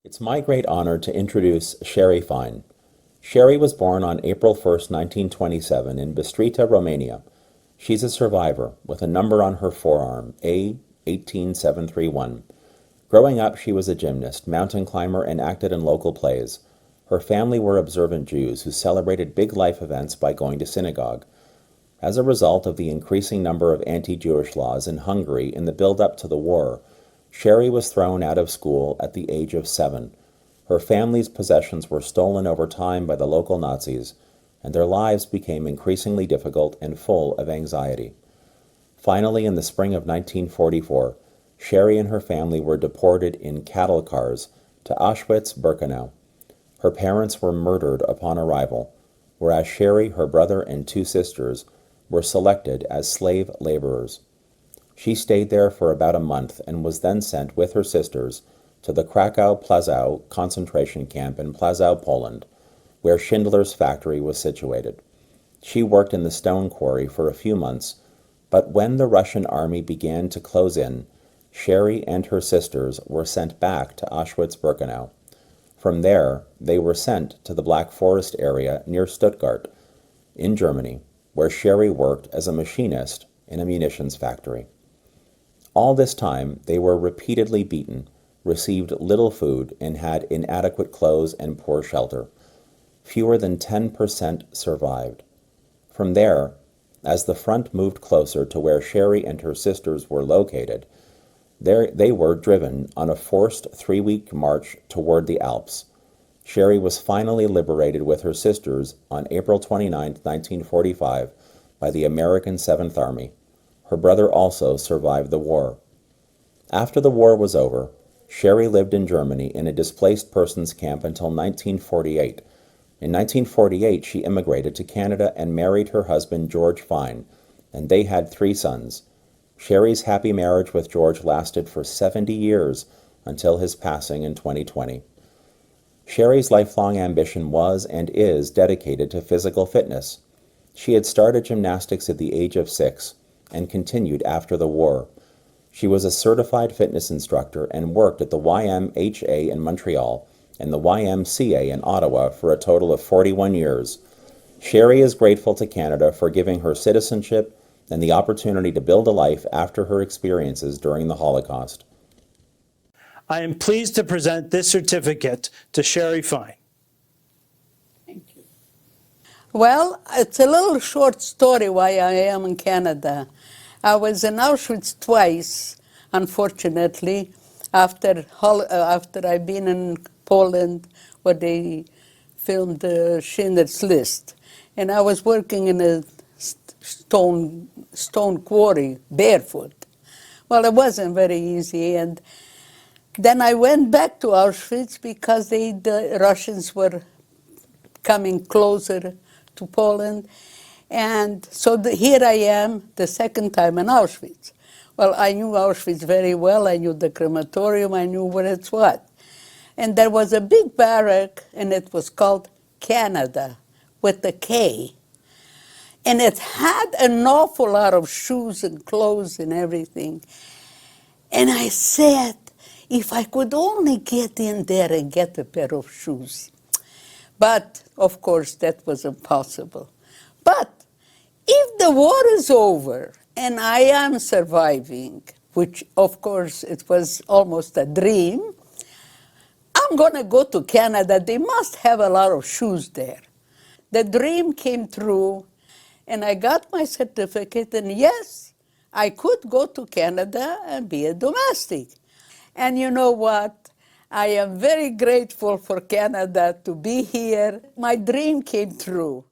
It's my great honor to introduce Shary Fine. Shary was born on April 1st, 1927 in Bistrița, Romania. She's a survivor with a number on her forearm, A18731. Growing up, she was a gymnast, mountain climber, and acted in local plays. Her family were observant Jews who celebrated big life events by going to synagogue. As a result of the increasing number of anti-Jewish laws in Hungary in the build-up to the war, Shary was thrown out of school at the age of 7. Her family's possessions were stolen over time by the local Nazis, and their lives became increasingly difficult and full of anxiety. Finally, in the spring of 1944, Shary and her family were deported in cattle cars to Auschwitz-Birkenau. Her parents were murdered upon arrival, whereas Shary, her brother, and 2 sisters were selected as slave laborers. She stayed there for about a month and was then sent with her sisters to the Krakow-Plaszow concentration camp in Plaszow, Poland, where Schindler's factory was situated. She worked in the stone quarry for a few months, but when the Russian army began to close in, Shary and her sisters were sent back to Auschwitz-Birkenau. From there, they were sent to the Black Forest area near Stuttgart, in Germany, where Shary worked as a machinist in a munitions factory. All this time, they were repeatedly beaten, received little food, and had inadequate clothes and poor shelter. Fewer than 10% survived. From there, as the front moved closer to where Shary and her sisters were located, they were driven on a forced 3-week march toward the Alps. Shary was finally liberated with her sisters on April 29, 1945, by the American 7th Army. Her brother also survived the war. After the war was over, Shary lived in Germany in a displaced persons camp until 1948. In 1948, she immigrated to Canada and married her husband, George Fine, and they had 3 sons. Shary's happy marriage with George lasted for 70 years until his passing in 2020. Shary's lifelong ambition was and is dedicated to physical fitness. She had started gymnastics at the age of 6 and continued after the war. She was a certified fitness instructor and worked at the YMHA in Montreal and the YMCA in Ottawa for a total of 41 years. Shary is grateful to Canada for giving her citizenship and the opportunity to build a life after her experiences during the Holocaust. I am pleased to present this certificate to Shary Fine. Thank you. Well, it's a little short story why I am in Canada. I was in Auschwitz twice, unfortunately, after I've been in Poland where they filmed the Schindler's List. And I was working in a stone quarry, barefoot. Well, it wasn't very easy. And then I went back to Auschwitz because the Russians were coming closer to Poland. And so here I am, the second time in Auschwitz. Well, I knew Auschwitz very well. I knew the crematorium. I knew where it's what. And there was a big barrack, and it was called Canada, with a K. And it had an awful lot of shoes and clothes and everything. And I said, if I could only get in there and get a pair of shoes. But, of course, that was impossible. But if the war is over and I am surviving, which, of course, it was almost a dream, I'm going to go to Canada. They must have a lot of shoes there. The dream came true, and I got my certificate, and yes, I could go to Canada and be a domestic. And you know what? I am very grateful for Canada to be here. My dream came true.